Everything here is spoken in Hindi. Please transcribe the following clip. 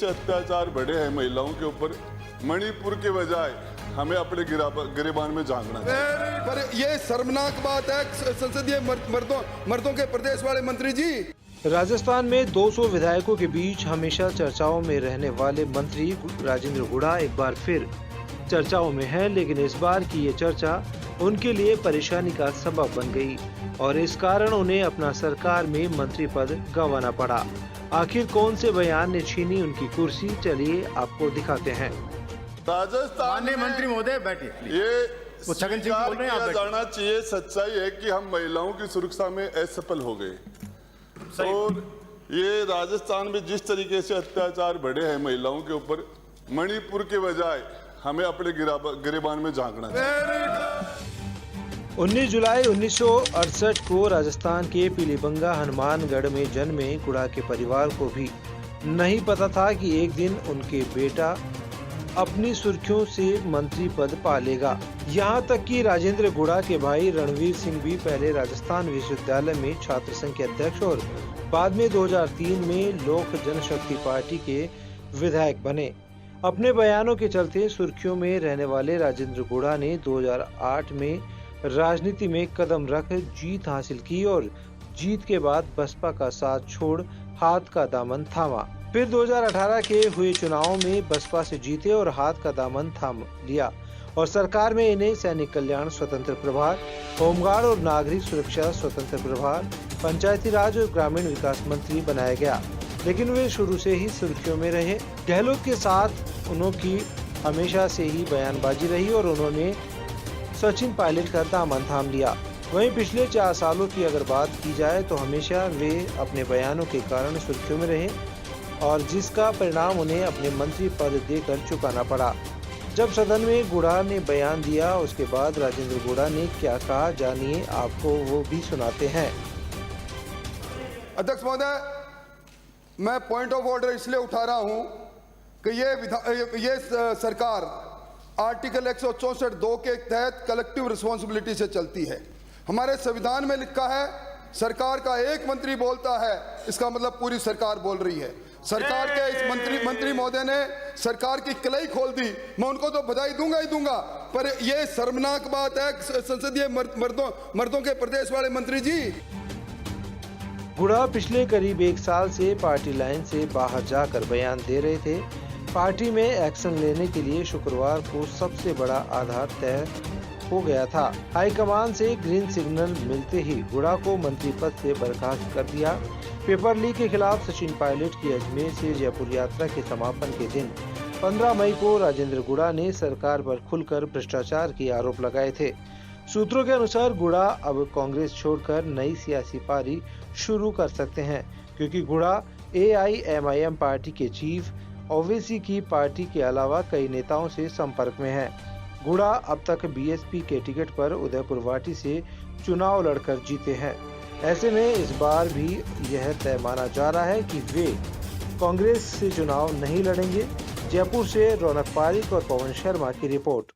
अत्याचार बढ़े हैं महिलाओं के ऊपर। मणिपुर के बजाय हमें अपने गिरेबान में झांकना चाहिए। पर ये शर्मनाक बात है संसदीय मर्दों के प्रदेश वाले मंत्री जी। राजस्थान में 200 विधायकों के बीच हमेशा चर्चाओं में रहने वाले मंत्री राजेंद्र गुड़ा एक बार फिर चर्चाओं में हैं, लेकिन इस बार की ये चर्चा उनके लिए परेशानी का सबब बन गई और इस कारण उन्हें अपना सरकार में मंत्री पद गंवाना पड़ा। आखिर कौन से बयान ने छीनी उनकी कुर्सी, चलिए आपको दिखाते हैं। राजस्थान में मंत्री महोदय बैठे, ये छगन सिंह बोल रहे हैं, आप जाना चाहिए। सच्चाई है कि हम महिलाओं की सुरक्षा में असफल हो गए और ये राजस्थान में जिस तरीके से अत्याचार बढ़े हैं महिलाओं के ऊपर, मणिपुर के बजाय हमें अपने गिरेबान में झांकना चाहिए। 19 जुलाई 1968 को राजस्थान के पीलीबंगा हनुमानगढ़ में जन्मे गुड़ा के परिवार को भी नहीं पता था कि एक दिन उनके बेटा अपनी सुर्खियों से मंत्री पद पालेगा। यहाँ तक कि राजेंद्र गुड़ा के भाई रणवीर सिंह भी पहले राजस्थान विश्वविद्यालय में छात्र संघ के अध्यक्ष और बाद में 2003 में लोक जनशक्ति पार्टी के विधायक बने। अपने बयानों के चलते सुर्खियों में रहने वाले राजेंद्र गुड़ा ने 2008 में राजनीति में कदम रख जीत हासिल की और जीत के बाद बसपा का साथ छोड़ हाथ का दामन थामा। फिर 2018 के हुए चुनावों में बसपा से जीते और हाथ का दामन थाम लिया और सरकार में इन्हें सैनिक कल्याण स्वतंत्र प्रभार, होमगार्ड और नागरिक सुरक्षा स्वतंत्र प्रभार, पंचायती राज और ग्रामीण विकास मंत्री बनाया गया। लेकिन वे शुरू से ही सुर्खियों में रहे। गहलोत के साथ उनकी हमेशा से ही बयानबाजी रही और उन्होंने सचिन पायलट का दामन थाम लिया। वहीं पिछले 4 सालों की अगर बात की जाए तो हमेशा वे अपने बयानों के कारण सुर्खियों में रहे और जिसका परिणाम उन्हें अपने मंत्री पद देकर चुकाना पड़ा। जब सदन में गुड़ा ने बयान दिया उसके बाद राजेंद्र गुड़ा ने क्या कहा, जानिए, आपको वो भी सुनाते हैं। अध्यक्ष महोदय, मैं पॉइंट ऑफ ऑर्डर इसलिए उठा रहा हूं कि ये सरकार आर्टिकल 164(2) के तहत कलेक्टिव रिस्पॉन्सिबिलिटी से चलती है। हमारे संविधान में लिखा है सरकार का एक मंत्री बोलता है, इसका मतलब पूरी सरकार बोल रही है। सरकार के इस मंत्री महोदय ने सरकार की कलई खोल दी। मैं उनको तो बधाई दूंगा ही दूंगा, पर यह शर्मनाक बात है संसदीय मर्दों के प्रदेश वाले मंत्री जी। गुड़ा पिछले करीब 1 साल से पार्टी लाइन से बाहर जाकर बयान दे रहे थे। पार्टी में एक्शन लेने के लिए शुक्रवार को सबसे बड़ा आधार तय हो गया था। हाईकमान से ग्रीन सिग्नल मिलते ही गुड़ा को मंत्री पद से बर्खास्त कर दिया। पेपर लीक के खिलाफ सचिन पायलट की अजमेर से जयपुर यात्रा के समापन के दिन 15 मई को राजेंद्र गुड़ा ने सरकार पर खुलकर भ्रष्टाचार के आरोप लगाए थे। सूत्रों के अनुसार गुड़ा अब कांग्रेस छोड़कर नई सियासी पारी शुरू कर सकते हैं, क्योंकि गुड़ा AIMIM पार्टी के चीफ, ओवैसी की पार्टी के अलावा कई नेताओं से संपर्क में है। गुड़ा अब तक BSP के टिकट पर उदयपुर वाटी से चुनाव लड़कर जीते हैं। ऐसे में इस बार भी यह तय माना जा रहा है कि वे कांग्रेस से चुनाव नहीं लड़ेंगे। जयपुर से रौनक पारिक और पवन शर्मा की रिपोर्ट।